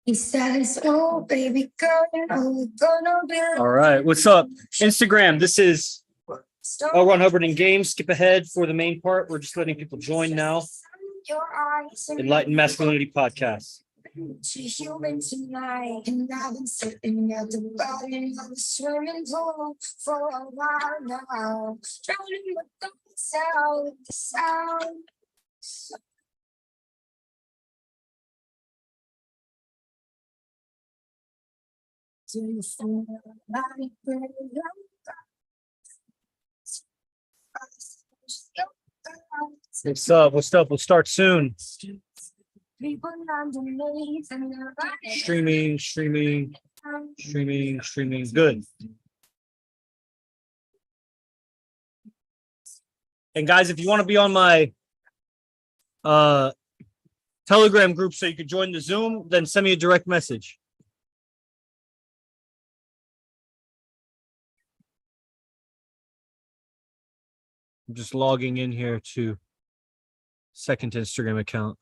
He says, "Oh, baby girl, you know we're gonna be." All right, what's up? Instagram, this is Ron Hubbard in game. Skip ahead for the main part. We're just letting people join now. Enlightened Masculinity Podcast. To human tonight, and I've been sitting at the bottom of the swimming pool for a while now, drowning my thoughts out with the sound. Do you feel like What's up? What's up? We'll start soon. Streaming. Good. And guys, if you want to be on my Telegram group so you can join the Zoom, then send me a direct message. I'm just logging in here to second Instagram account.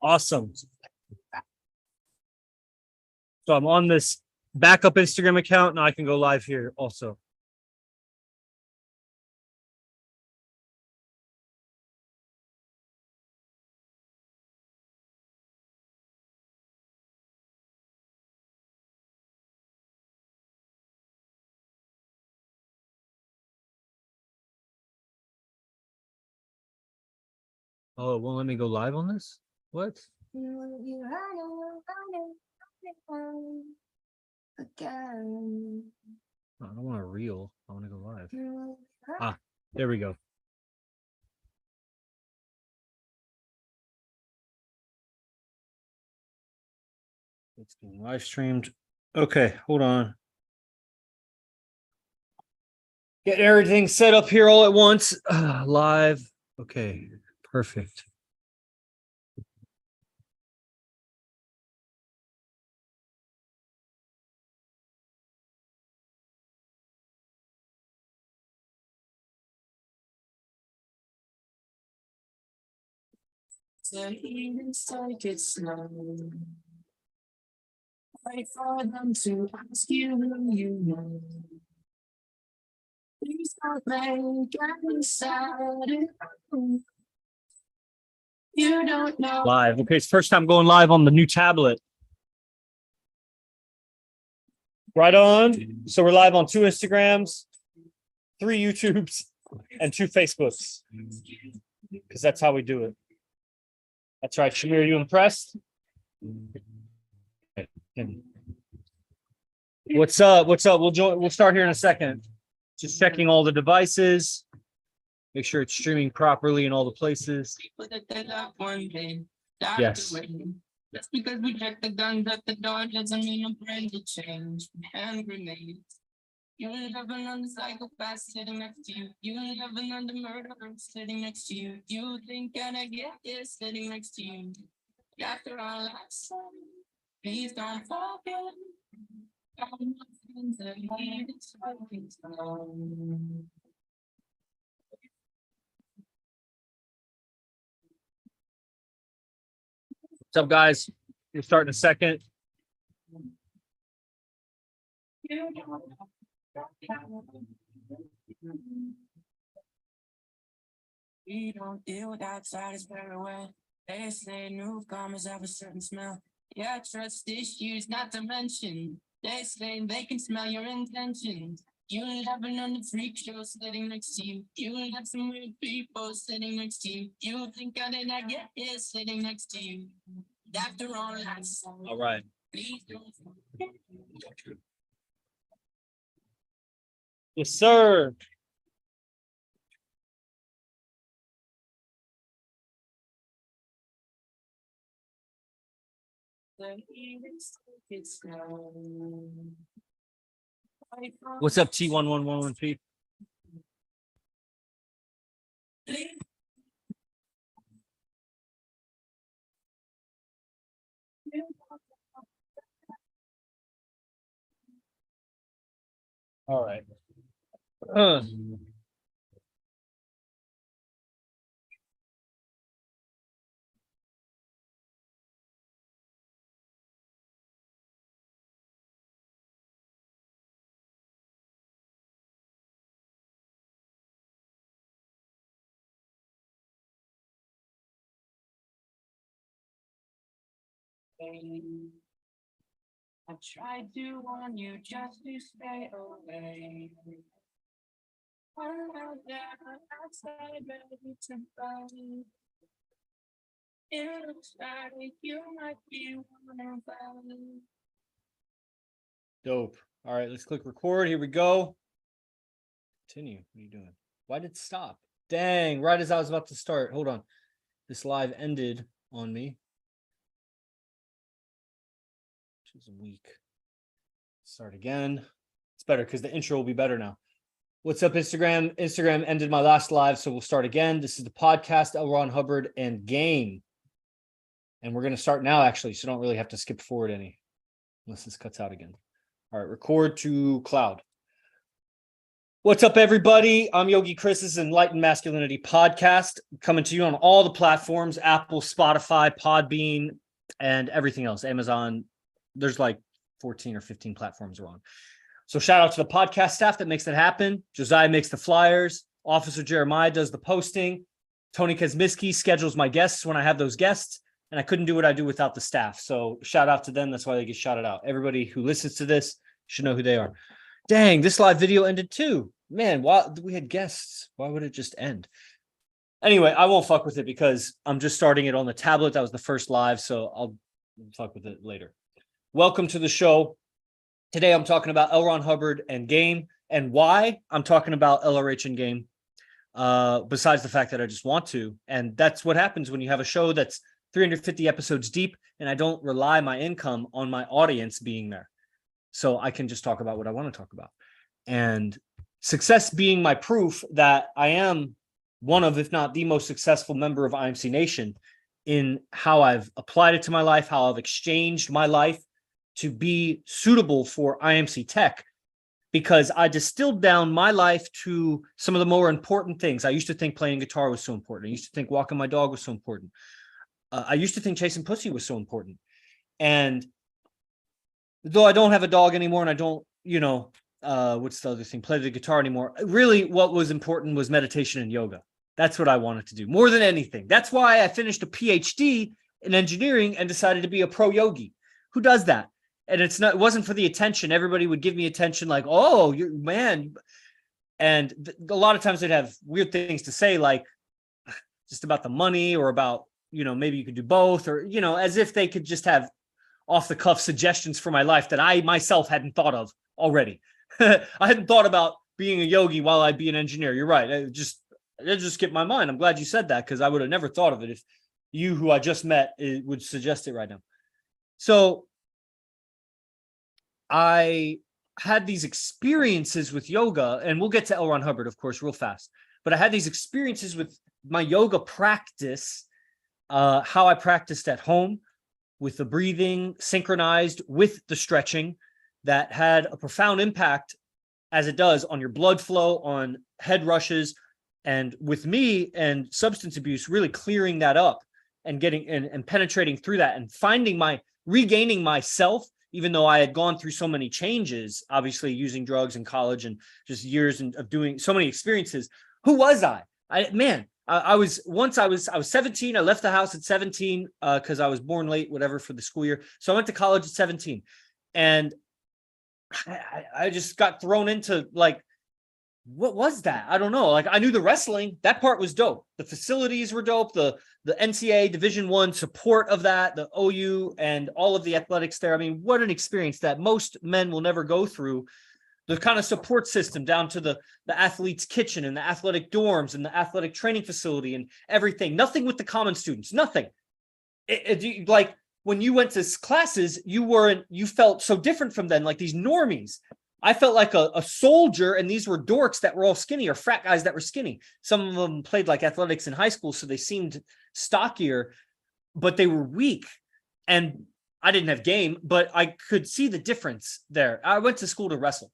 Awesome. So I'm on this backup Instagram account. Now I can go live here also. Oh, well, let me go live on this. What? Again. I don't want to reel. I want to go live. Ah, there we go. It's being live streamed. Okay, hold on. Get everything set up here all at once. Live. Okay, perfect. Take it slow. Wait for them to ask you who you know. Please don't make me sad. You don't know. Live. Okay, it's first time going live on the new tablet. Right on. So we're live on 2 Instagrams, 3 YouTubes, and 2 Facebooks. Because that's how we do it. That's right. Shamir, are you impressed? What's up? What's up? We'll start here in a second. Just checking all the devices. Make sure it's streaming properly in all the places. Yes. That's because we checked the guns at the door doesn't mean I'm ready to change. Hand grenades. You living on the psychopath sitting next to you. You living on the murderer sitting next to you. You think I get this sitting next to you. After all I said, please don't forget. What's up, guys? We'll start in a second. We don't deal with outsiders very well. They say newcomers have a certain smell. Yeah, trust issues, not to mention. They say they can smell your intentions. You'll have another freak show sitting next to you. You'll have some weird people sitting next to you. You think I did not get here sitting next to you. After all that's All right. please don't. Yes, sir. What's up, T1111P? All right. I tried to warn you just to stay away. I'm out there outside ready to burn. It looks like you might be one of them. Dope. All right, let's click record. Here we go. Continue. What are you doing? Why did it stop? Dang, right as I was about to start. Hold on. This live ended on me. Which is weak. Start again. It's better because the intro will be better now. What's up, Instagram? Instagram ended my last live, so we'll start again. This is the podcast, L. Ron Hubbard and Game. And we're going to start now, actually, so don't really have to skip forward any, unless this cuts out again. All right, record to cloud. What's up, everybody? I'm Yogi Chris's Enlightened Masculinity podcast, coming to you on all the platforms, Apple, Spotify, Podbean, and everything else, Amazon. There's like 14 or 15 platforms we're on. So shout out to the podcast staff that makes that happen. Josiah makes the flyers. Officer Jeremiah does the posting. Tony Kazmiski schedules my guests when I have those guests. And I couldn't do what I do without the staff. So shout out to them. That's why they get shouted out. Everybody who listens to this should know who they are. Dang, this live video ended too. Man, why we had guests? Why would it just end? Anyway, I won't fuck with it because I'm just starting it on the tablet. That was the first live, so I'll fuck with it later. Welcome to the show. Today I'm talking about L. Ron Hubbard and Game, and why I'm talking about LRH and Game, besides the fact that I just want to. And that's what happens when you have a show that's 350 episodes deep, and I don't rely my income on my audience being there. So I can just talk about what I want to talk about. And success being my proof that I am one of, if not the most successful member of IMC Nation in how I've applied it to my life, how I've exchanged my life to be suitable for IMC tech, because I distilled down my life to some of the more important things. I used to think playing guitar was so important. I used to think walking my dog was so important. I used to think chasing pussy was so important. And though I don't have a dog anymore and I don't, what's the other thing, play the guitar anymore, really what was important was meditation and yoga. That's what I wanted to do more than anything. That's why I finished a PhD in engineering and decided to be a pro yogi. Who does that? And it wasn't for the attention. Everybody would give me attention like, oh, you man. And a lot of times they'd have weird things to say, like just about the money or about, maybe you could do both, or, as if they could just have off the cuff suggestions for my life that I myself hadn't thought of already. I hadn't thought about being a yogi while I'd be an engineer. You're right. It just skipped my mind. I'm glad you said that, because I would have never thought of it if you, who I just met, would suggest it right now. So I had these experiences with yoga, and we'll get to L. Ron Hubbard, of course, real fast. But I had these experiences with my yoga practice, how I practiced at home with the breathing synchronized with the stretching, that had a profound impact, as it does, on your blood flow, on head rushes, and with me and substance abuse, really clearing that up and getting and penetrating through that and regaining myself, even though I had gone through so many changes, obviously using drugs in college and just years of doing so many experiences. Who was I? I was 17. I left the house at 17 because I was born late, whatever, for the school year. So I went to college at 17, and I just got thrown into, like, what was that? I don't know. Like, I knew the wrestling, that part was dope. The facilities were dope. The the NCAA Division I support of that, the OU and all of the athletics there. I mean, what an experience that most men will never go through. The kind of support system down to the athlete's kitchen and the athletic dorms and the athletic training facility and everything. Nothing with the common students, nothing. Like when you went to classes, you felt so different from them, like these normies. I felt like a soldier, and these were dorks that were all skinny, or frat guys that were skinny. Some of them played like athletics in high school, so they seemed stockier, but they were weak. And I didn't have game, but I could see the difference there. I went to school to wrestle.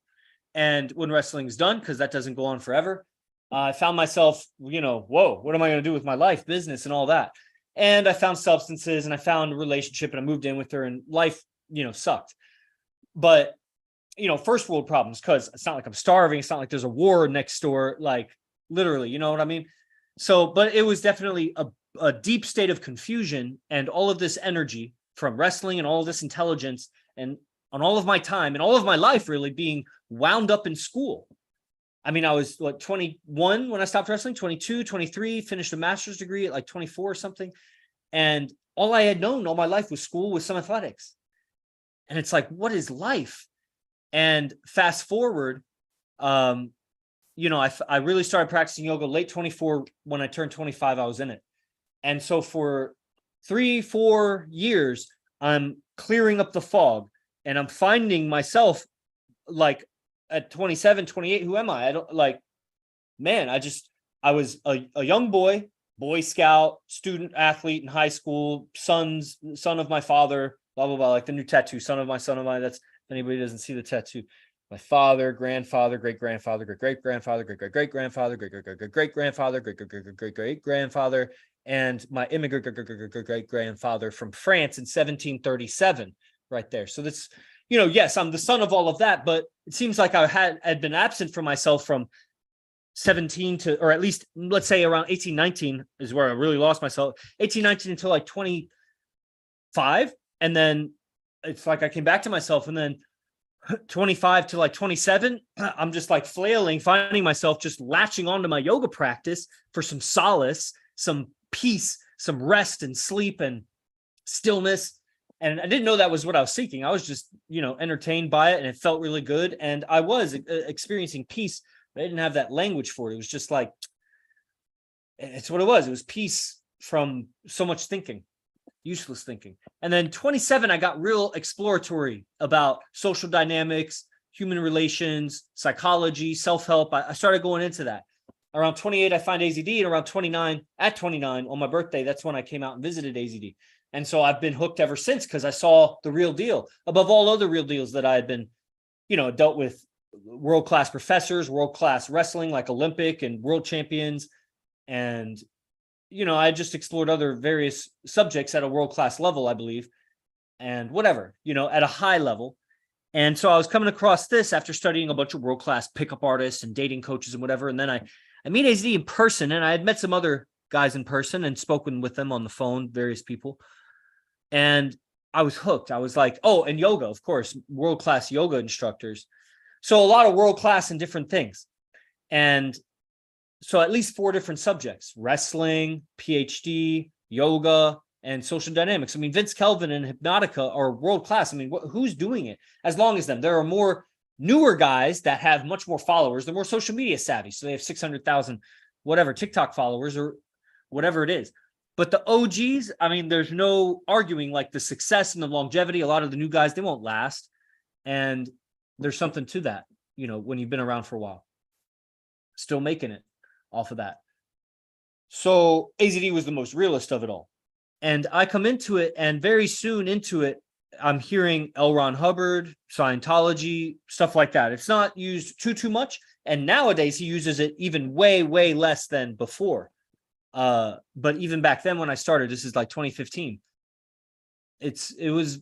And when wrestling's done, because that doesn't go on forever, I found myself, whoa, what am I going to do with my life, business, and all that? And I found substances, and I found a relationship, and I moved in with her, and life, sucked. But first world problems, because it's not like I'm starving. It's not like there's a war next door, like literally, you know what I mean? So, but it was definitely a deep state of confusion, and all of this energy from wrestling and all of this intelligence and on all of my time and all of my life really being wound up in school. I mean, I was 21 when I stopped wrestling, 22, 23, finished a master's degree at like 24 or something. And all I had known all my life was school with some athletics. And it's like, what is life? And fast forward, I really started practicing yoga late 24. When I turned 25, I was in it. And so for 3-4 years, I'm clearing up the fog, and I'm finding myself like at 27, 28, who am I? I don't like, man, I was a young boy, Boy Scout, student athlete in high school, son of my father, blah, blah, blah, like the new tattoo, son of my, that's, if anybody doesn't see the tattoo, my father, grandfather, great-grandfather, great-great-grandfather, great-great-grandfather, great-great-great-grandfather, great-great-great-grandfather, and my immigrant great-great-grandfather from France in 1737, right there. So that's, yes, I'm the son of all of that, but it seems like I had been absent from myself from 17 to, or at least let's say around 18, 19 is where I really lost myself. 18, 19 until like 25. And then it's like I came back to myself, and then 25 to like 27, I'm just like flailing, finding myself just latching onto my yoga practice for some solace, some peace, some rest and sleep and stillness. And I didn't know that was what I was seeking. I was just, entertained by it, and it felt really good. And I was experiencing peace, but I didn't have that language for it. It was just like, it's what it was. It was peace from so much thinking, useless thinking. And then 27, I got real exploratory about social dynamics, human relations, psychology, self-help. I started going into that. Around 28, I find AZD, and around 29, on my birthday, that's when I came out and visited AZD. And so I've been hooked ever since, because I saw the real deal above all other real deals that I had been, dealt with world-class professors, world-class wrestling, like Olympic and world champions. And, I just explored other various subjects at a world-class level, I believe, and whatever, at a high level. And so I was coming across this after studying a bunch of world-class pickup artists and dating coaches and whatever. And then I meet AZD in person, and I had met some other guys in person and spoken with them on the phone, various people. And I was hooked. I was like, oh, and yoga, of course, world-class yoga instructors. So a lot of world-class in different things. And so at least 4 different subjects: wrestling, PhD, yoga, and social dynamics. I mean, Vince Kelvin and Hypnotica are world-class. I mean, who's doing it as long as them? There are more newer guys that have much more followers. They're more social media savvy. So they have 600,000, whatever, TikTok followers or whatever it is. But the OGs, I mean, there's no arguing like the success and the longevity. A lot of the new guys, they won't last. And there's something to that, when you've been around for a while, still making it off of that. So AZD was the most realist of it all. And I come into it, and very soon into it, I'm hearing L. Ron Hubbard, Scientology, stuff like that. It's not used too much. And nowadays he uses it even way, way less than before. But even back then when I started, this is like 2015, it was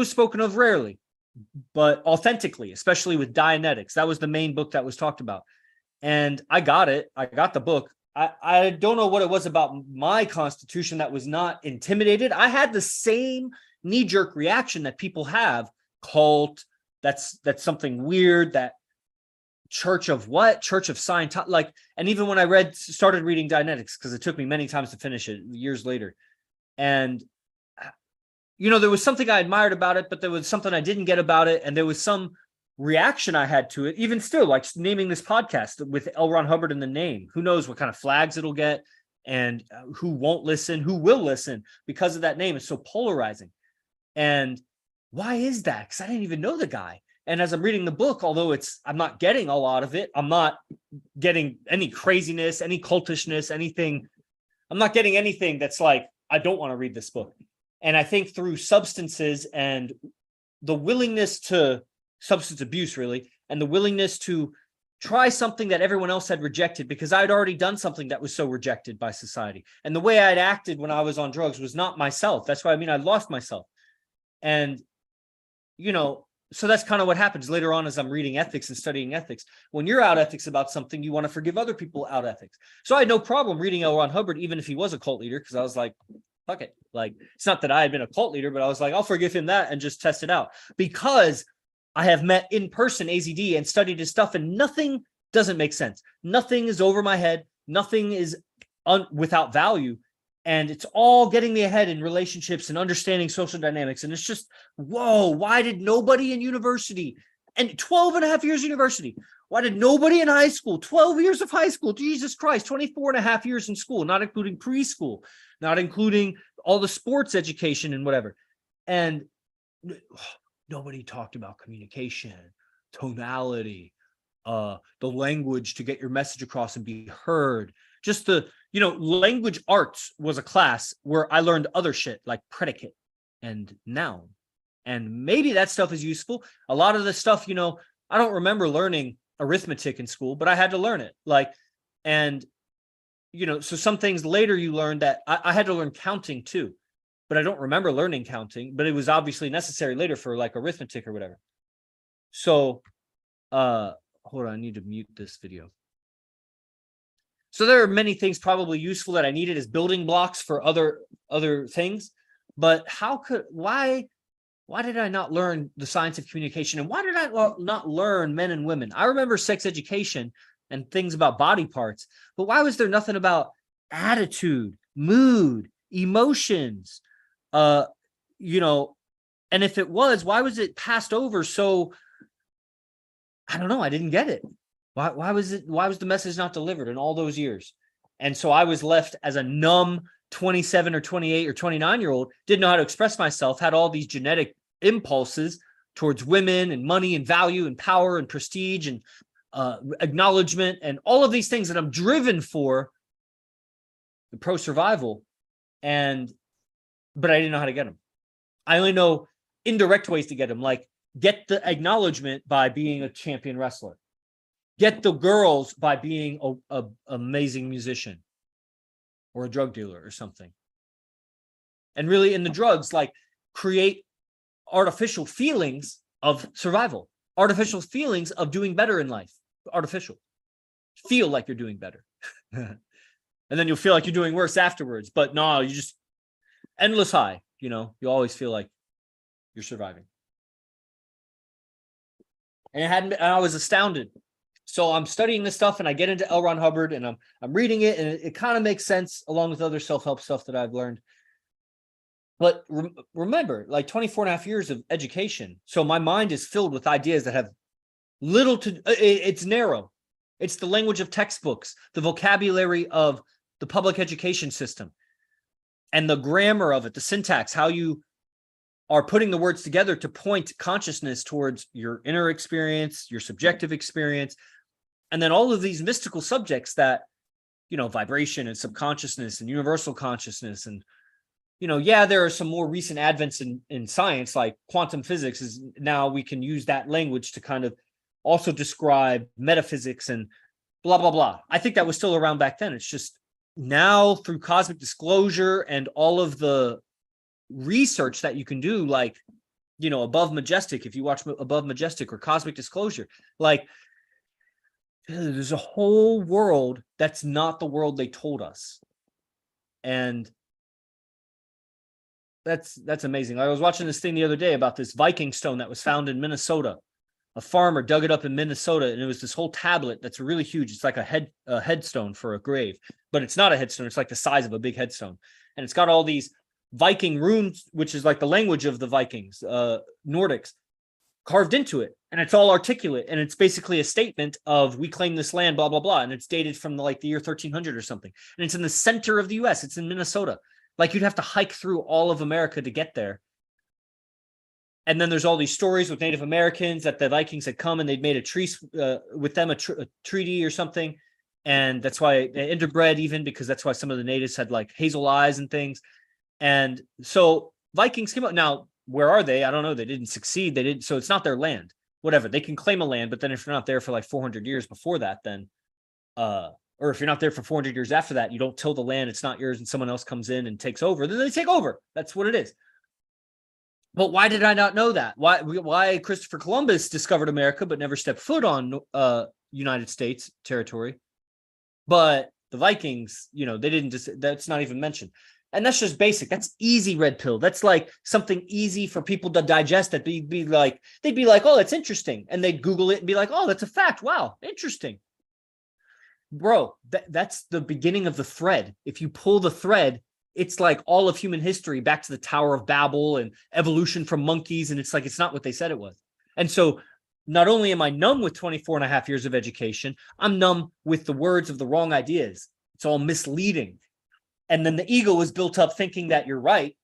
spoken of rarely, but authentically, especially with Dianetics. That was the main book that was talked about. And I got it. I got the book. I don't know what it was about my constitution that was not intimidated. I had the same knee-jerk reaction that people have. Cult, that's something weird, that Church of what? Church of Scientology. Like, and even when I started reading Dianetics, because it took me many times to finish it years later. And, there was something I admired about it, but there was something I didn't get about it. And there was some reaction I had to it, even still, like naming this podcast with L. Ron Hubbard in the name. Who knows what kind of flags it'll get and who won't listen, who will listen because of that name. It's so polarizing. And why is that? Because I didn't even know the guy. And as I'm reading the book, although I'm not getting a lot of it, I'm not getting any craziness, any cultishness, anything. I'm not getting anything that's like, I don't want to read this book. And I think through substances and the willingness to substance abuse, really, and the willingness to try something that everyone else had rejected, because I'd already done something that was so rejected by society. And the way I'd acted when I was on drugs was not myself. That's what I mean. I lost myself. And, so that's kind of what happens later on as I'm reading ethics and studying ethics. When you're out ethics about something, you want to forgive other people out ethics. So I had no problem reading L. Ron Hubbard, even if he was a cult leader, because I was like, fuck it. Like, it's not that I had been a cult leader, but I was like, I'll forgive him that and just test it out. Because I have met in person AZD and studied his stuff, and nothing doesn't make sense. Nothing is over my head. Nothing is without value. And it's all getting me ahead in relationships and understanding social dynamics. And it's just, whoa, why did nobody in university and 12 and a half years university, why did nobody in high school, 12 years of high school, Jesus Christ, 24 and a half years in school, not including preschool, not including all the sports education and whatever. And nobody talked about communication, tonality, the language to get your message across and be heard. Just the, language arts was a class where I learned other shit like predicate and noun. And maybe that stuff is useful. A lot of the stuff, I don't remember learning arithmetic in school, but I had to learn it. So some things later you learn that I had to learn counting too, but I don't remember learning counting, but it was obviously necessary later for like arithmetic or whatever. So, hold on, I need to mute this video. So there are many things probably useful that I needed as building blocks for other things, but why did I not learn the science of communication? And why did I not learn men and women? I remember sex education and things about body parts, but why was there nothing about attitude, mood, emotions? And if it was, why was it passed over? So I don't know. I didn't get it. Why was the message not delivered in all those years? And so I was left as a numb 27 or 28 or 29-year-old, didn't know how to express myself, had all these genetic impulses towards women and money and value and power and prestige and acknowledgement and all of these things that I'm driven for, the pro-survival, but I didn't know how to get them. I only know indirect ways to get them, like get the acknowledgement by being a champion wrestler. Get the girls by being a amazing musician or a drug dealer or something. And really in the drugs, like create artificial feelings of survival, artificial feelings of doing better in life, artificial. Feel like you're doing better. And then you'll feel like you're doing worse afterwards. But no, you just endless high, you always feel like you're surviving. And I was astounded. So I'm studying this stuff and I get into L. Ron Hubbard and I'm reading it and it kind of makes sense along with other self-help stuff that I've learned. But remember, like 24 and a half years of education. So my mind is filled with ideas that have little to, it's narrow. It's the language of textbooks, the vocabulary of the public education system and the grammar of it, the syntax, how you are putting the words together to point consciousness towards your inner experience, your subjective experience, and then all of these mystical subjects that, vibration and subconsciousness and universal consciousness. And, there are some more recent advents in science, like quantum physics is now we can use that language to kind of also describe metaphysics and blah, blah, blah. I think that was still around back then. It's just now through cosmic disclosure and all of the research that you can do, like Above Majestic, if you watch Above Majestic or Cosmic Disclosure, like there's a whole world that's not the world they told us. And that's amazing. I was watching this thing the other day about this Viking stone that was found in Minnesota a farmer dug it up in Minnesota, and it was this whole tablet that's really huge. It's like a headstone for a grave, but it's not a headstone. It's like the size of a big headstone, and it's got all these Viking runes, which is like the language of the Vikings, Nordics, carved into it, and it's all articulate, and it's basically a statement of we claim this land, blah blah blah, and it's dated from the year 1300 or something, and it's in the center of the U.S. It's in Minnesota. Like, you'd have to hike through all of America to get there. And then there's all these stories with Native Americans that the Vikings had come and they'd made a truce with them, a treaty or something, and that's why they interbred, even because that's why some of the natives had like hazel eyes and things. And so Vikings came up. Now, where are they? I don't know. They didn't succeed. They didn't. So it's not their land. Whatever. They can claim a land, but then if you're not there for like 400 years before that, then, or if you're not there for 400 years after that, you don't till the land. It's not yours, and someone else comes in and takes over. Then they take over. That's what it is. But why did I not know that? Why Christopher Columbus discovered America but never stepped foot on United States territory? But the Vikings, they didn't that's not even mentioned. And that's just basic. That's easy red pill. That's like something easy for people to digest. That they'd be like, oh, that's interesting. And they'd Google it and be like, oh, that's a fact. Wow, interesting. Bro, that's the beginning of the thread. If you pull the thread, it's like all of human history back to the Tower of Babel and evolution from monkeys. And it's like, it's not what they said it was. And so not only am I numb with 24 and a half years of education, I'm numb with the words of the wrong ideas. It's all misleading. And then the ego is built up thinking that you're right.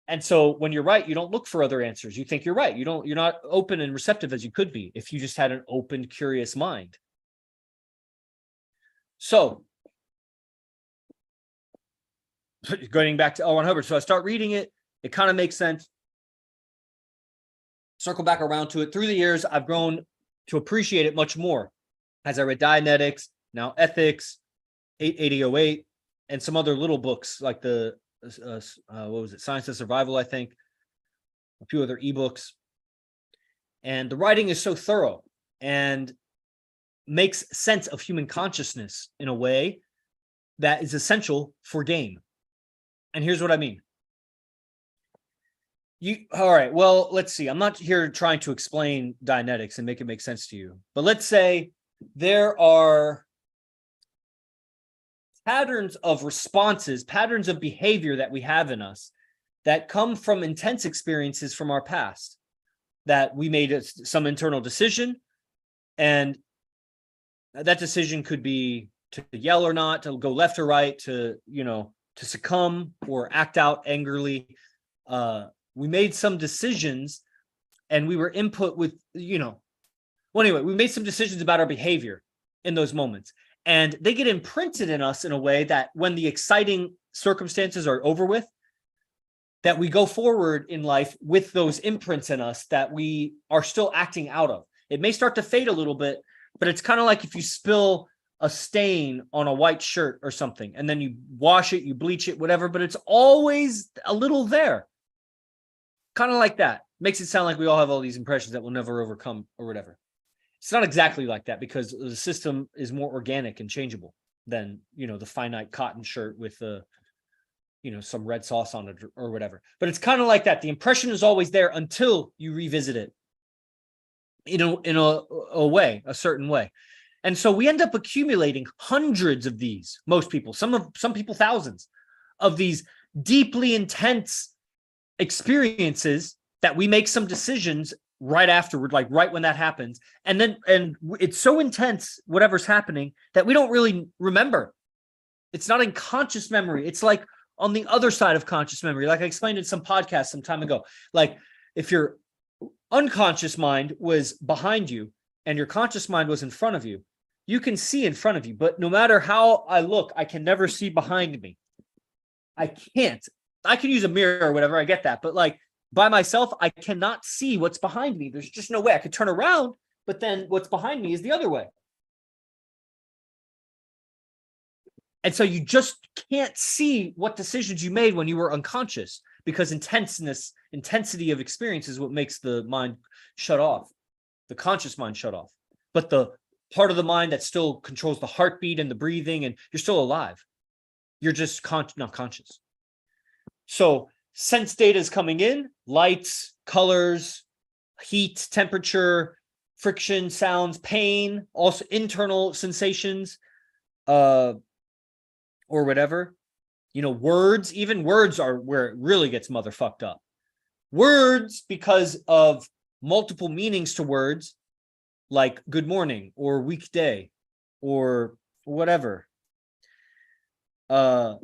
And so when you're right, you don't look for other answers. You think you're right. You're not open and receptive as you could be if you just had an open, curious mind. So going back to L. Ron Hubbard. So I start reading it. It kind of makes sense. Circle back around to it. Through the years, I've grown to appreciate it much more as I read Dianetics, now Ethics, 8008, and some other little books like the, what was it? Science of Survival, I think. A few other ebooks. And the writing is so thorough and makes sense of human consciousness in a way that is essential for game. And here's what I mean. All right, well, let's see. I'm not here trying to explain Dianetics and make it make sense to you. But let's say there are patterns of responses, patterns of behavior that we have in us that come from intense experiences from our past, that we made some internal decision, and that decision could be to yell or not, to go left or right, to succumb or act out angrily. We made some decisions and we were input with, well, anyway, we made some decisions about our behavior in those moments, and they get imprinted in us in a way that when the exciting circumstances are over with, that we go forward in life with those imprints in us that we are still acting out of. It may start to fade a little bit, but it's kind of like if you spill a stain on a white shirt or something, and then you wash it, you bleach it, whatever, but it's always a little there. Kind of like that. Makes it sound like we all have all these impressions that we'll never overcome or whatever. It's not exactly like that, because the system is more organic and changeable than, the finite cotton shirt with some red sauce on it or whatever. But it's kind of like that. The impression is always there until you revisit it in a way, a certain way. And so we end up accumulating hundreds of these, most people, some people thousands of these deeply intense experiences that we make some decisions right afterward, like right when that happens. And it's so intense, whatever's happening, that we don't really remember. It's not in conscious memory. It's like on the other side of conscious memory. Like I explained in some podcast some time ago, like if your unconscious mind was behind you and your conscious mind was in front of you, you can see in front of you, but no matter how I look, I can never see behind me. I can't. I can use a mirror or whatever, I get that, but like by myself, I cannot see what's behind me. There's just no way. I could turn around, but then what's behind me is the other way. And so you just can't see what decisions you made when you were unconscious, because intensity of experience is what makes the mind shut off, the conscious mind shut off. But the part of the mind that still controls the heartbeat and the breathing, and you're still alive. You're just not conscious. So sense data is coming in, lights, colors, heat, temperature, friction, sounds, pain, also internal sensations, or whatever. You know, words, even words are where it really gets motherfucked up. Words, because of multiple meanings to words, like good morning or weekday or whatever. Those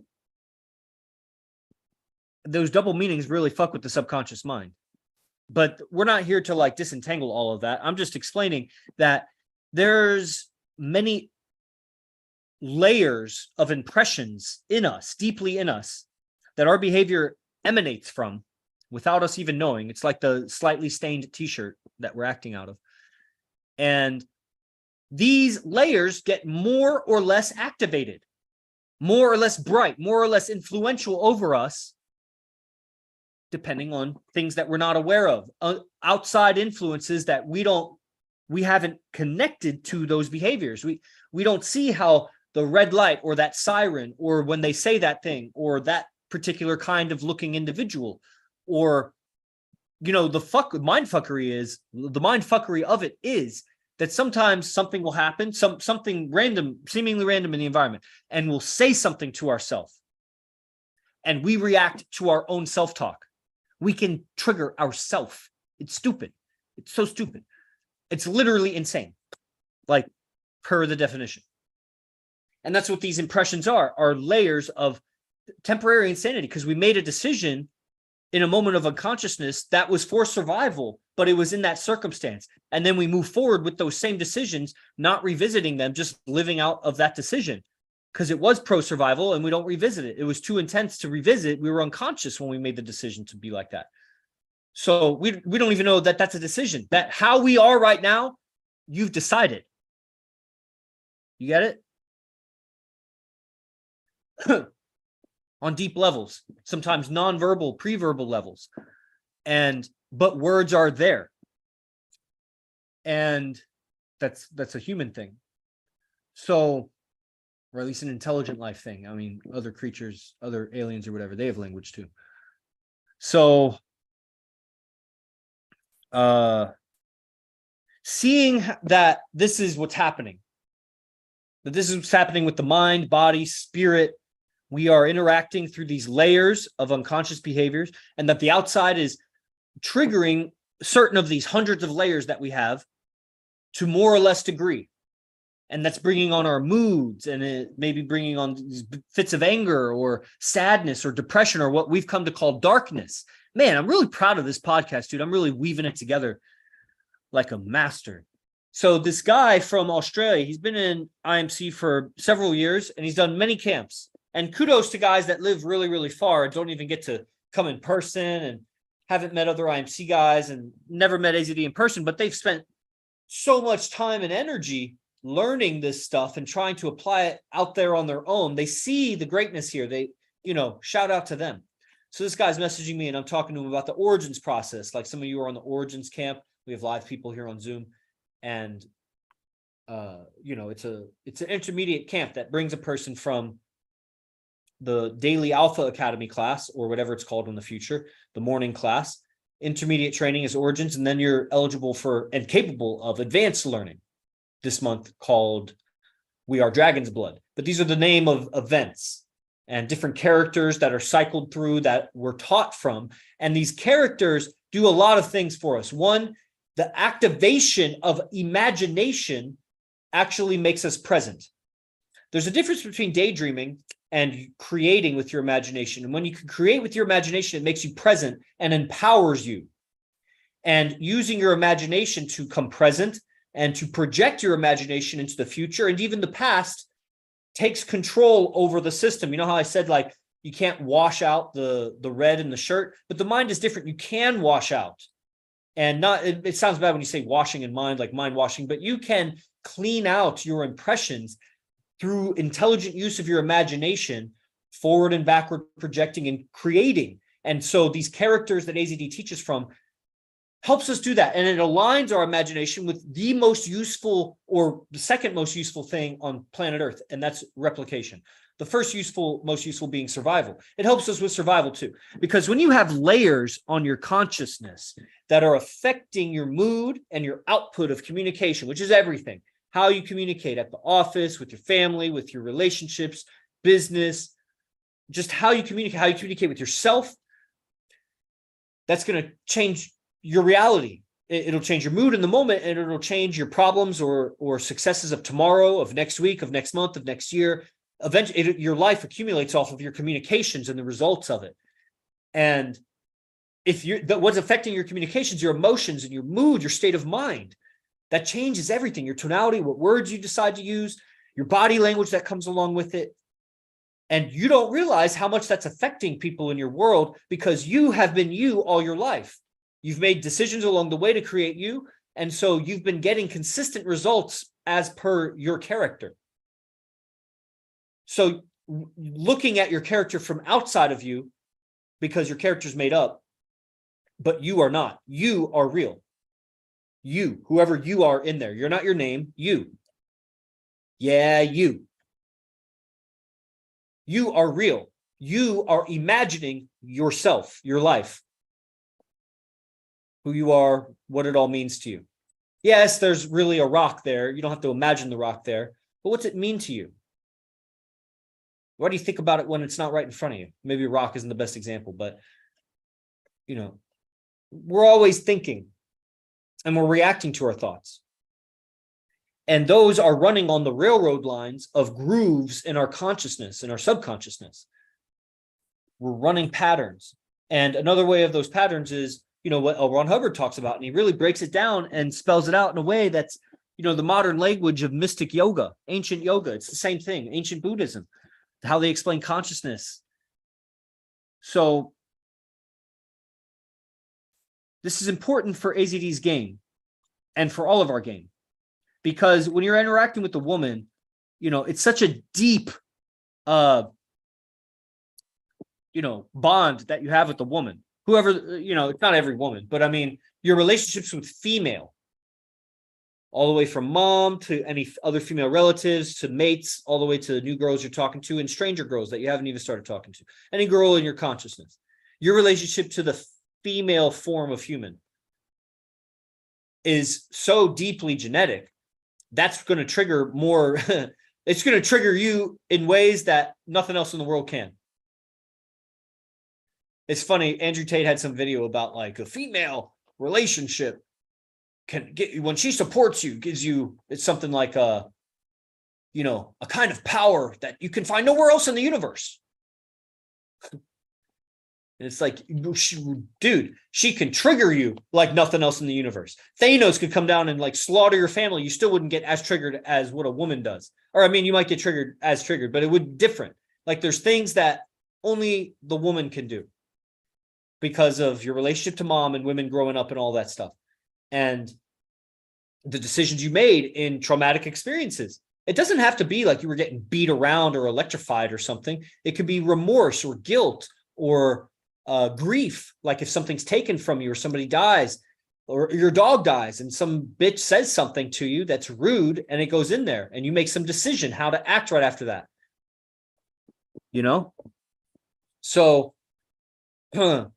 double meanings really fuck with the subconscious mind. But we're not here to like disentangle all of that. I'm just explaining that there's many layers of impressions in us, deeply in us, that our behavior emanates from without us even knowing. It's like the slightly stained t-shirt that we're acting out of. And these layers get more or less activated, more or less bright, more or less influential over us, depending on things that we're not aware of, outside influences that we haven't connected to those behaviors. We don't see how the red light or that siren, or when they say that thing, or that particular kind of looking individual, or, you know, the mind fuckery of it is that sometimes something will happen, something random, seemingly random in the environment, and we'll say something to ourselves, and we react to our own self-talk. We can trigger ourselves. It's stupid. It's so stupid. It's literally insane, like per the definition. And that's what these impressions are layers of temporary insanity, because we made a decision in a moment of unconsciousness that was for survival, but it was in that circumstance. And then we move forward with those same decisions, not revisiting them, just living out of that decision, because it was pro-survival and we don't revisit it. It was too intense to revisit. We were unconscious when we made the decision to be like that. So we don't even know that that's a decision. That how we are right now, you've decided. You get it? On deep levels, sometimes non-verbal, pre-verbal levels. But words are there. And that's a human thing. So, or at least an intelligent life thing. I mean, other creatures, other aliens or whatever, they have language too. So, seeing that this is what's happening, that this is what's happening with the mind, body, spirit, we are interacting through these layers of unconscious behaviors, and that the outside is triggering certain of these hundreds of layers that we have to more or less degree. And that's bringing on our moods, and it may be bringing on these fits of anger or sadness or depression, or what we've come to call darkness. Man, I'm really proud of this podcast, dude. I'm really weaving it together like a master. So this guy from Australia, he's been in IMC for several years, and he's done many camps. And kudos to guys that live really, really far and don't even get to come in person, and haven't met other IMC guys and never met AZD in person, but they've spent so much time and energy learning this stuff and trying to apply it out there on their own. They see the greatness here. They, shout out to them. So this guy's messaging me, and I'm talking to him about the origins process. Like some of you are on the origins camp. We have live people here on Zoom, and it's an intermediate camp that brings a person from the daily Alpha Academy class, or whatever it's called in the future, the morning class. Intermediate training is origins, and then you're eligible for and capable of advanced learning this month, called We Are Dragon's Blood. But these are the name of events and different characters that are cycled through that we're taught from. And these characters do a lot of things for us. One, the activation of imagination actually makes us present. There's a difference between daydreaming and creating with your imagination. And when you can create with your imagination, it makes you present and empowers you. And using your imagination to come present and to project your imagination into the future and even the past takes control over the system. You know how I said, like, you can't wash out the red in the shirt, but the mind is different. You can wash out. And it sounds bad when you say washing in mind, like mind washing, but you can clean out your impressions through intelligent use of your imagination, forward and backward projecting and creating. And so these characters that AZD teaches from helps us do that. And it aligns our imagination with the most useful, or the second most useful thing on planet Earth, and that's replication. The first most useful being survival. It helps us with survival too, because when you have layers on your consciousness that are affecting your mood and your output of communication, which is everything, how you communicate at the office, with your family, with your relationships, business, just how you communicate with yourself, that's going to change your reality. It'll change your mood in the moment, and it'll change your problems or successes of tomorrow, of next week, of next month, of next year. Eventually, your life accumulates off of your communications and the results of it. And if what's affecting your communications, your emotions and your mood, your state of mind, that changes everything. Your tonality, what words you decide to use, your body language that comes along with it. And you don't realize how much that's affecting people in your world, because you have been you all your life. You've made decisions along the way to create you. And so you've been getting consistent results as per your character. So looking at your character from outside of you, because your character's made up, but you are not. You are real. You, whoever you are in there. You're not your name. You. Yeah, you. You are real. You are imagining yourself, your life, who you are, what it all means to you. Yes, there's really a rock there. You don't have to imagine the rock there. But what's it mean to you? Why do you think about it when it's not right in front of you? Maybe a rock isn't the best example, but, you know, we're always thinking and we're reacting to our thoughts. And those are running on the railroad lines of grooves in our consciousness, in our subconsciousness. We're running patterns. And another way of those patterns is, you know, what L. Ron Hubbard talks about. And he really breaks it down and spells it out in a way that's, you know, the modern language of mystic yoga, ancient yoga. It's the same thing, ancient Buddhism, how they explain consciousness. So this is important for AZD's game and for all of our game, because when you're interacting with a woman, you know, it's such a deep, you know, bond that you have with the woman. Whoever, you know, it's not every woman, but I mean, your relationships with female, all the way from mom to any other female relatives to mates, all the way to new girls you're talking to and stranger girls that you haven't even started talking to. Any girl in your consciousness, your relationship to the female form of human is so deeply genetic. That's going to trigger more. It's going to trigger you in ways that nothing else in the world can. It's funny. Andrew Tate had some video about like a female relationship can get you when she supports you, gives you, it's something like a, you know, a kind of power that you can find nowhere else in the universe. And it's like, dude, she can trigger you like nothing else in the universe. Thanos could come down and like slaughter your family. You still wouldn't get as triggered as what a woman does. Or I mean, you might get triggered, but it would be different. Like there's things that only the woman can do because of your relationship to mom and women growing up and all that stuff. And the decisions you made in traumatic experiences. It doesn't have to be like you were getting beat around or electrified or something. It could be remorse or guilt or grief. Like if something's taken from you or somebody dies or your dog dies and some bitch says something to you that's rude and it goes in there and you make some decision how to act right after that. You know? So the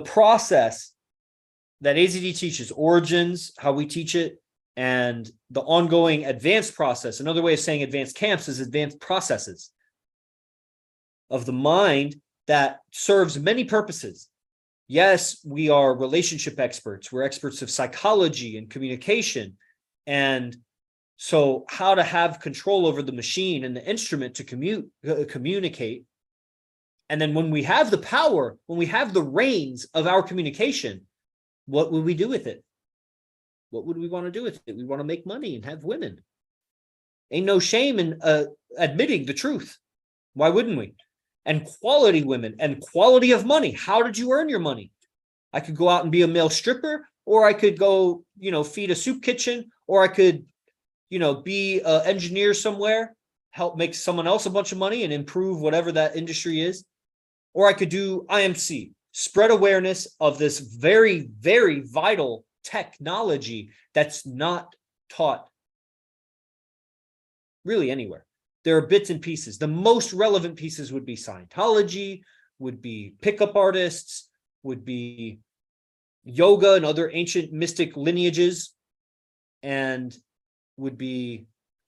process that AZD teaches, origins, how we teach it, and the ongoing advanced process. Another way of saying advanced camps is advanced processes of the mind that serves many purposes. Yes, we are relationship experts. We're experts of psychology and communication. And so how to have control over the machine and the instrument to communicate. And then when we have the power, when we have the reins of our communication, what would we do with it? What would we want to do with it? We want to make money and have women. Ain't no shame in admitting the truth. Why wouldn't we? And quality women and quality of money. How did you earn your money? I could go out and be a male stripper, or I could go, you know, feed a soup kitchen, or I could, you know, be an engineer somewhere, help make someone else a bunch of money and improve whatever that industry is. Or I could do IMC, spread awareness of this very, very vital technology that's not taught really anywhere. there are bits and pieces. The most relevant pieces would be Scientology, would be pickup artists, would be yoga and other ancient mystic lineages, and would be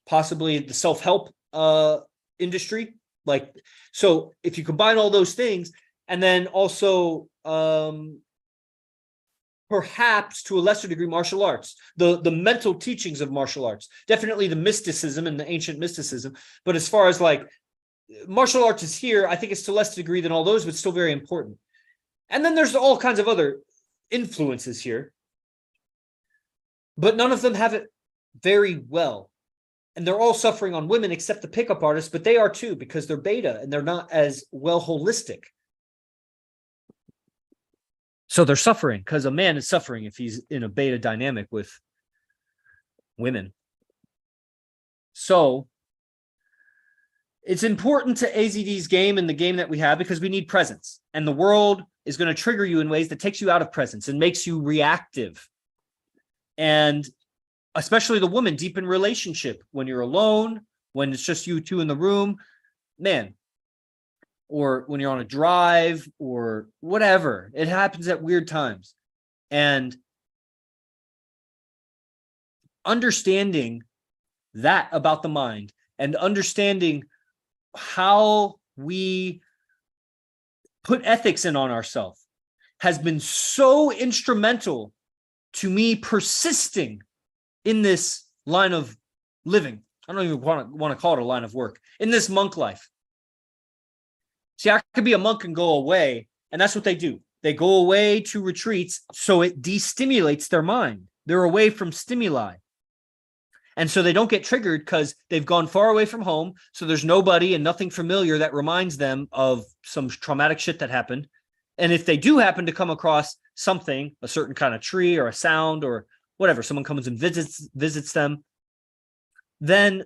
possibly the self-help industry. Like, so if you combine all those things, and then also perhaps to a lesser degree martial arts, the mental teachings of martial arts, definitely the mysticism and the ancient mysticism. But as far as like martial arts is here, I think it's to less degree than all those, but still very important. And then there's all kinds of other influences here, but none of them have it very well. And they're all suffering on women except the pickup artists, but they are too, because they're beta and they're not as well holistic. So they're suffering because a man is suffering if he's in a beta dynamic with women. So it's important to AZD's game and the game that we have, because we need presence. And the world is going to trigger you in ways that takes you out of presence and makes you reactive. And especially the woman deep in relationship, when you're alone, when it's just you two in the room, man, or when you're on a drive or whatever, it happens at weird times. And understanding that about the mind and understanding how we put ethics in on ourselves has been so instrumental to me persisting in this line of living. I don't even want to call it a line of work, in this monk life. See, I could be a monk and go away, and that's what they do. They go away to retreats, so it destimulates their mind. They're away from stimuli. And so they don't get triggered because they've gone far away from home, so there's nobody and nothing familiar that reminds them of some traumatic shit that happened. And if they do happen to come across something, a certain kind of tree or a sound or whatever, someone comes and visits them, then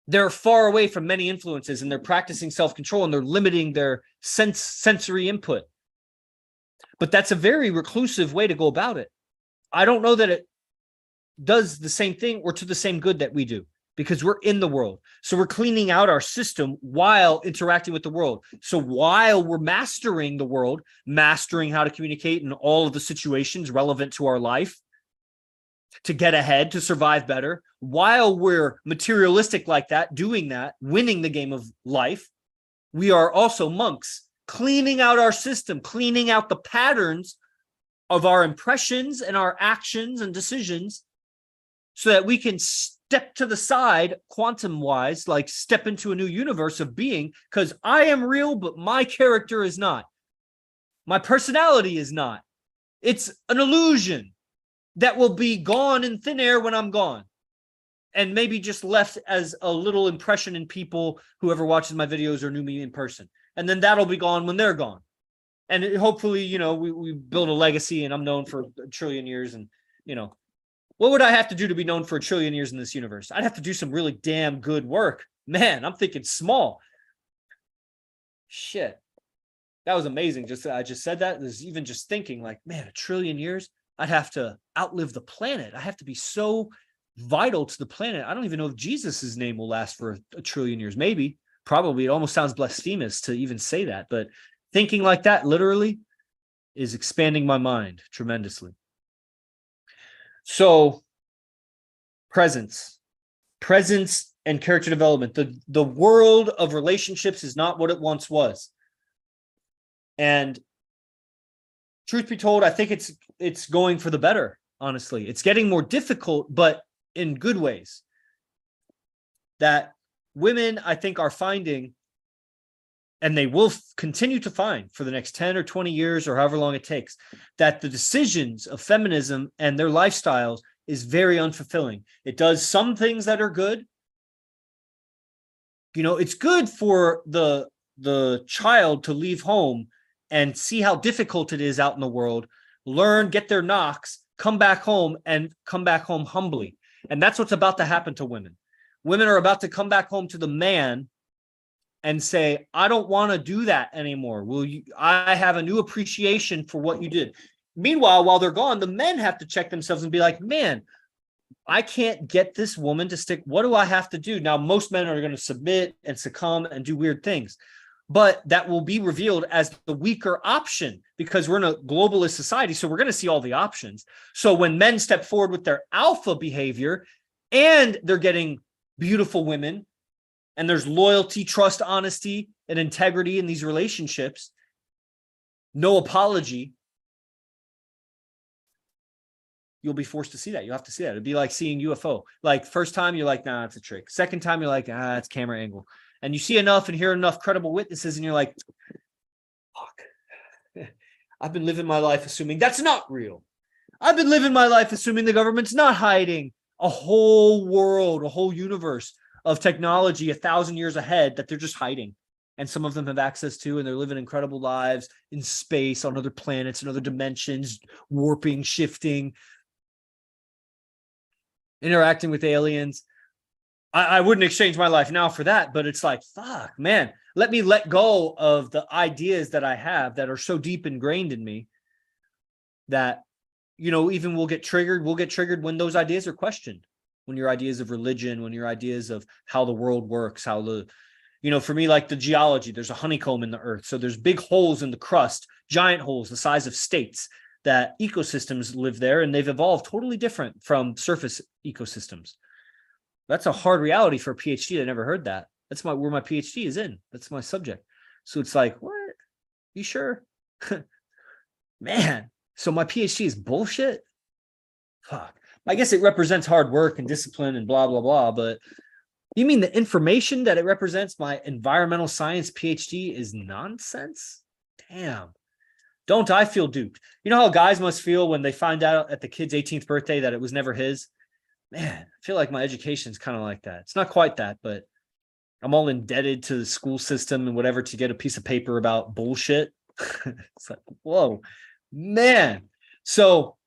they're far away from many influences and they're practicing self-control and they're limiting their sensory input. But that's a very reclusive way to go about it. I don't know that it does the same thing or to the same good that we do, because we're in the world. So we're cleaning out our system while interacting with the world. So while we're mastering the world, mastering how to communicate in all of the situations relevant to our life, to get ahead, to survive better, while we're materialistic like that, doing that, winning the game of life, we are also monks, cleaning out our system, cleaning out the patterns of our impressions and our actions and decisions, so that we can step to the side quantum-wise, like step into a new universe of being, because I am real, but my character is not. My personality is not. It's an illusion that will be gone in thin air when I'm gone, and maybe just left as a little impression in people, whoever watches my videos or knew me in person. And then that'll be gone when they're gone. And hopefully, you know, we build a legacy and I'm known for a trillion years. And, you know, what would I have to do to be known for a trillion years in this universe? I'd have to do some really damn good work. Man, I'm thinking small. Shit. That was amazing. I just said that. There's even just thinking like, man, a trillion years, I'd have to outlive the planet. I have to be so vital to the planet. I don't even know if Jesus's name will last for a trillion years. Maybe, probably. It almost sounds blasphemous to even say that, but thinking like that literally is expanding my mind tremendously. So presence and character development. The world of relationships is not what it once was. And truth be told, I think it's going for the better, honestly. It's getting more difficult, but in good ways. That women, I think, are finding, and they will continue to find for the next 10 or 20 years or however long it takes, that the decisions of feminism and their lifestyles is very unfulfilling. It does some things that are good. You know, it's good for the child to leave home and see how difficult it is out in the world, learn, get their knocks, come back home and come back home humbly. And that's what's about to happen to women. Women are about to come back home to the man and say, I don't want to do that anymore. I have a new appreciation for what you did. Meanwhile, while they're gone, the men have to check themselves and be like, man, I can't get this woman to stick. What do I have to do? Now, most men are going to submit and succumb and do weird things, but that will be revealed as the weaker option because we're in a globalist society. So we're going to see all the options. So when men step forward with their alpha behavior and they're getting beautiful women and there's loyalty, trust, honesty, and integrity in these relationships, no apology, you'll be forced to see that. You have to see that. It'd be like seeing UFO. Like first time you're like, nah, it's a trick. Second time you're like, it's camera angle. And you see enough and hear enough credible witnesses and you're like, fuck, I've been living my life assuming that's not real. I've been living my life assuming the government's not hiding a whole world, a whole universe of technology 1,000 years ahead that they're just hiding. And some of them have access to, and they're living incredible lives in space, on other planets, in other dimensions, warping, shifting, interacting with aliens. I wouldn't exchange my life now for that, but it's like, fuck, man, let me let go of the ideas that I have that are so deep ingrained in me that, you know, even we'll get triggered when those ideas are questioned, when your ideas of religion, when your ideas of how the world works, how the, you know, for me, like the geology, there's a honeycomb in the earth. So there's big holes in the crust, giant holes the size of states, that ecosystems live there, and they've evolved totally different from surface ecosystems. That's a hard reality for a PhD. I never heard that. That's where my PhD is in. That's my subject. So it's like, what? You sure? Man. So my PhD is bullshit? Fuck. I guess it represents hard work and discipline and blah, blah, blah. But you mean the information that it represents, my environmental science PhD, is nonsense? Damn. Don't I feel duped? You know how guys must feel when they find out at the kid's 18th birthday that it was never his? Man, I feel like my education's kind of like that. It's not quite that, but I'm all indebted to the school system and whatever to get a piece of paper about bullshit. It's like, whoa, man. So,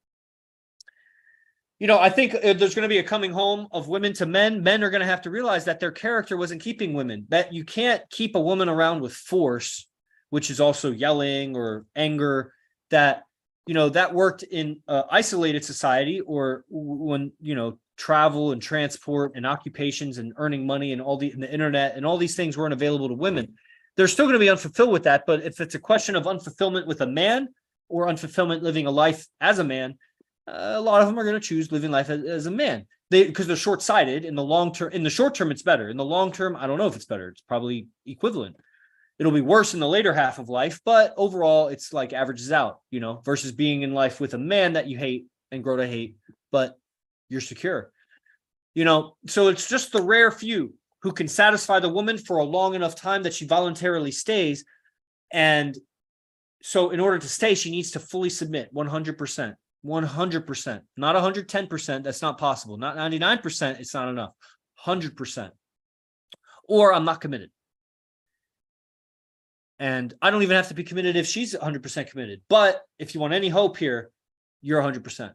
you know, I think there's going to be a coming home of women to men. Men are going to have to realize that their character wasn't keeping women, that you can't keep a woman around with force, which is also yelling or anger, that, you know, that worked in isolated society, or when, you know, travel and transport and occupations and earning money and and the internet and all these things weren't available to women. They're still going to be unfulfilled with that. But if it's a question of unfulfillment with a man or unfulfillment living a life as a man, a lot of them are going to choose living life as a man. Because they're short-sighted. In the long term, in the short term, it's better. In the long term, I don't know if it's better. It's probably equivalent. It'll be worse in the later half of life, but overall it's like averages out, you know, versus being in life with a man that you hate and grow to hate, but you're secure, you know. So it's just the rare few who can satisfy the woman for a long enough time that she voluntarily stays. And so in order to stay, she needs to fully submit 100%, 100%, not 110%. That's not possible. Not 99%. It's not enough. 100%. Or I'm not committed. And I don't even have to be committed if she's 100% committed. But if you want any hope here, you're 100%.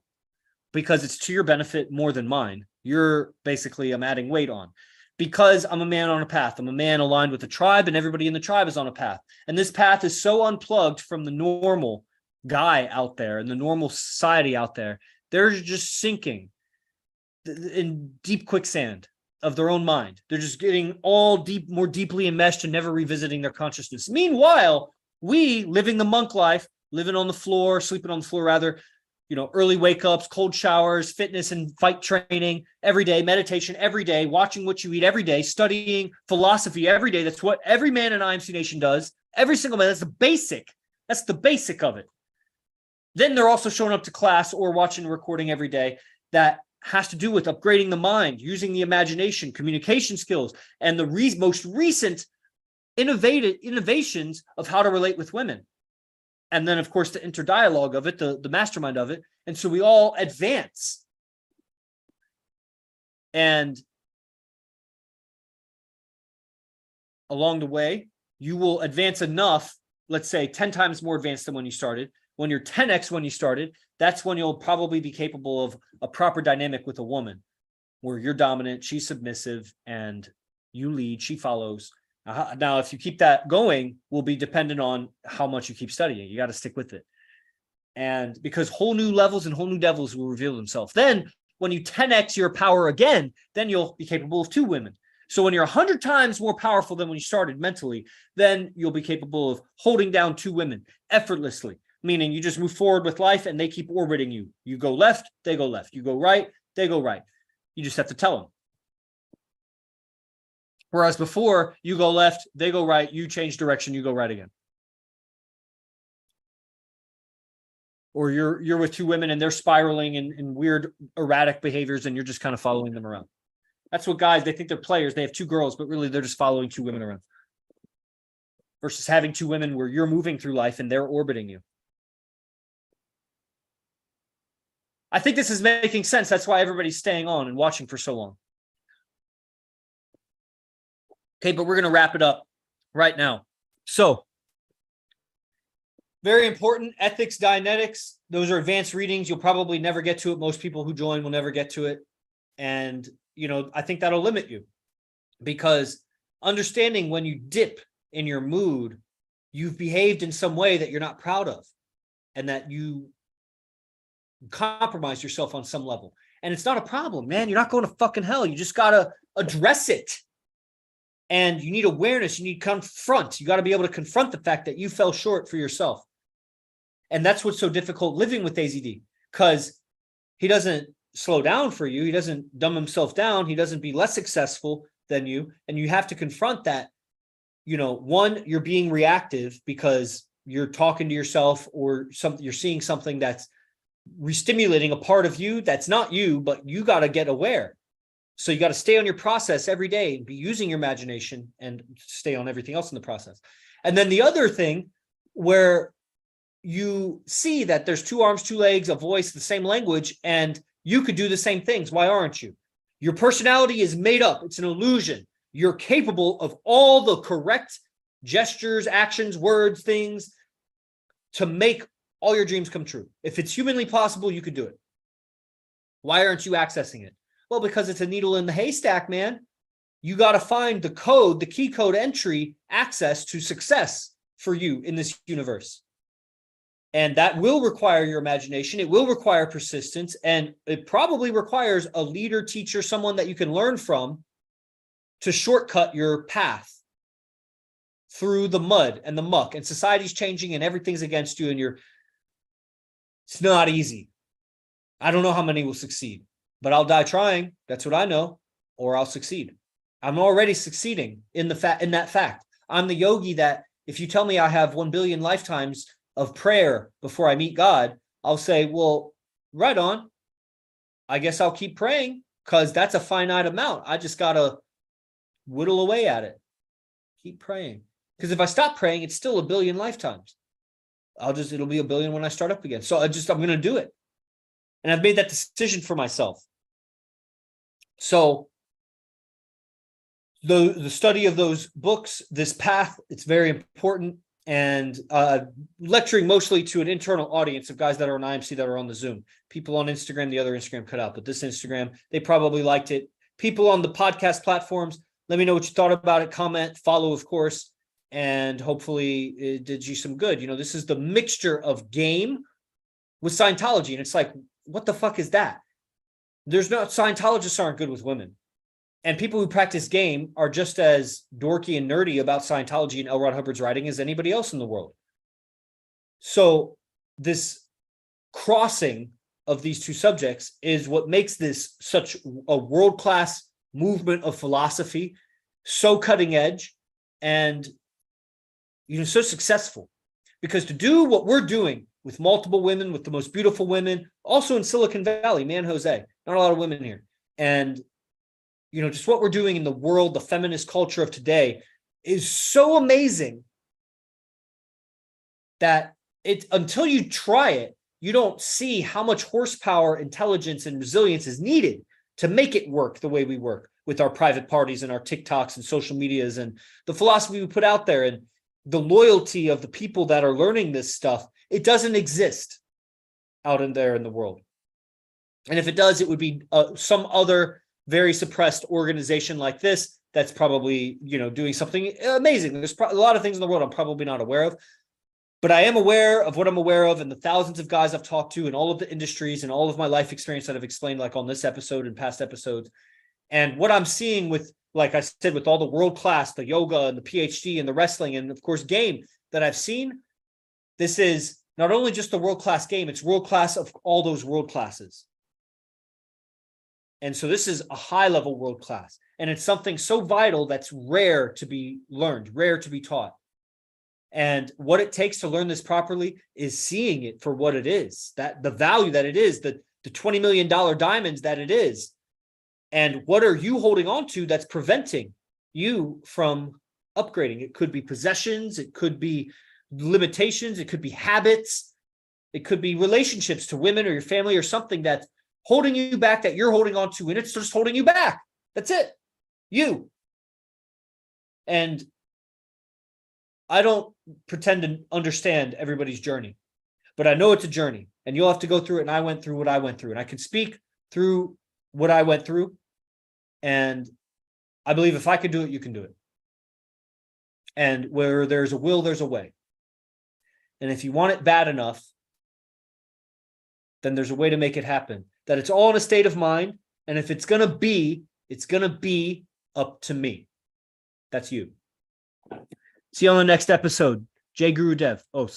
Because it's to your benefit more than mine. You're basically, I'm adding weight on. Because I'm a man on a path. I'm a man aligned with the tribe, and everybody in the tribe is on a path. And this path is so unplugged from the normal guy out there and the normal society out there. They're just sinking in deep quicksand of their own mind. They're just getting more deeply enmeshed and never revisiting their consciousness. Meanwhile, we living the monk life, living on the floor, sleeping on the floor rather, you know, early wake ups, cold showers, fitness and fight training every day, meditation every day, watching what you eat every day, studying philosophy every day. That's what every man in IMC Nation does. Every single man. That's the basic. That's the basic of it. Then they're also showing up to class or watching a recording every day that has to do with upgrading the mind, using the imagination, communication skills, and the most recent innovations of how to relate with women. And then, of course, the interdialogue of it, the mastermind of it. And so we all advance. And along the way, you will advance enough, let's say 10 times more advanced than when you started. When you're 10x when you started, that's when you'll probably be capable of a proper dynamic with a woman where you're dominant, she's submissive, and you lead, she follows. Now, if you keep that going, will be dependent on how much you keep studying. You got to stick with it. And because whole new levels and whole new devils will reveal themselves. Then when you 10x your power again, then you'll be capable of 2 women. So when you're 100 times more powerful than when you started mentally, then you'll be capable of holding down 2 women effortlessly, meaning you just move forward with life and they keep orbiting you. You go left, they go left. You go right, they go right. You just have to tell them. Whereas before, you go left, they go right, you change direction, you go right again. Or you're with 2 women and they're spiraling in weird erratic behaviors and you're just kind of following them around. That's what guys, they think they're players. They have 2 girls, but really they're just following 2 women around. Versus having 2 women where you're moving through life and they're orbiting you. I think this is making sense. That's why everybody's staying on and watching for so long. Okay, but we're going to wrap it up right now. So, very important, ethics, Dianetics. Those are advanced readings. You'll probably never get to it. Most people who join will never get to it. And, you know, I think that'll limit you. Because understanding when you dip in your mood, you've behaved in some way that you're not proud of. And that you compromise yourself on some level. And it's not a problem, man. You're not going to fucking hell. You just got to address it. And you need awareness. You need confront. You got to be able to confront the fact that you fell short for yourself. And that's what's so difficult living with AZD, because he doesn't slow down for you. He doesn't dumb himself down. He doesn't be less successful than you. And you have to confront that. You know, one, you're being reactive because you're talking to yourself or something. You're seeing something that's re-stimulating a part of you that's not you, but you got to get aware. So you got to stay on your process every day and be using your imagination and stay on everything else in the process. And then the other thing where you see that there's 2 arms, 2 legs, a voice, the same language, and you could do the same things. Why aren't you? Your personality is made up. It's an illusion. You're capable of all the correct gestures, actions, words, things to make all your dreams come true. If it's humanly possible, you could do it. Why aren't you accessing it? Well, because it's a needle in the haystack, man. You got to find the code, the key code entry access to success for you in this universe. And that will require your imagination. It will require persistence. And it probably requires a leader, teacher, someone that you can learn from to shortcut your path through the mud and the muck. And society's changing and everything's against you. And it's not easy. I don't know how many will succeed. But I'll die trying. That's what I know. Or I'll succeed. I'm already succeeding in that fact. I'm the yogi that if you tell me I have 1 billion lifetimes of prayer before I meet God, I'll say, well, right on. I guess I'll keep praying because that's a finite amount. I just got to whittle away at it. Keep praying. Because if I stop praying, it's still 1 billion lifetimes. It'll be 1 billion when I start up again. So I'm going to do it. And I've made that decision for myself. So the study of those books, this path, it's very important. And lecturing mostly to an internal audience of guys that are on IMC that are on the Zoom. People on Instagram, the other Instagram cut out, but this Instagram, they probably liked it. People on the podcast platforms, let me know what you thought about it. Comment, follow, of course. And hopefully it did you some good. You know, this is the mixture of game with Scientology. And it's like, what the fuck is that? Scientologists aren't good with women. And people who practice game are just as dorky and nerdy about Scientology and L. Ron Hubbard's writing as anybody else in the world. So this crossing of these 2 subjects is what makes this such a world-class movement of philosophy, so cutting edge and so successful. Because to do what we're doing with multiple women, with the most beautiful women, also in Silicon Valley, man, Jose, not a lot of women here. And, just what we're doing in the world, the feminist culture of today is so amazing that until you try it, you don't see how much horsepower, intelligence, and resilience is needed to make it work the way we work with our private parties and our TikToks and social medias and the philosophy we put out there and the loyalty of the people that are learning this stuff. It doesn't exist out in there in the world. And if it does, it would be some other very suppressed organization like this that's probably, doing something amazing. There's a lot of things in the world I'm probably not aware of. But I am aware of what I'm aware of and the thousands of guys I've talked to and all of the industries and all of my life experience that I've explained, like on this episode and past episodes. And what I'm seeing with, like I said, with all the world class, the yoga and the PhD and the wrestling and of course game that I've seen, this is not only just the world class game, it's world class of all those world classes. And so this is a high level world class. And it's something so vital that's rare to be learned, rare to be taught. And what it takes to learn this properly is seeing it for what it is, that the value that it is, the $20 million diamonds that it is. And what are you holding on to that's preventing you from upgrading? It could be possessions, it could be limitations, it could be habits, it could be relationships to women or your family or something that's holding you back that you're holding on to, and it's just holding you back. That's it. You. And I don't pretend to understand everybody's journey, but I know it's a journey and you'll have to go through it. And I went through what I went through, and I can speak through what I went through. And I believe if I could do it, you can do it. And where there's a will, there's a way. And if you want it bad enough, then there's a way to make it happen. That it's all in a state of mind. And if it's going to be up to me. That's you. See you on the next episode. Jay Guru Dev. Oh,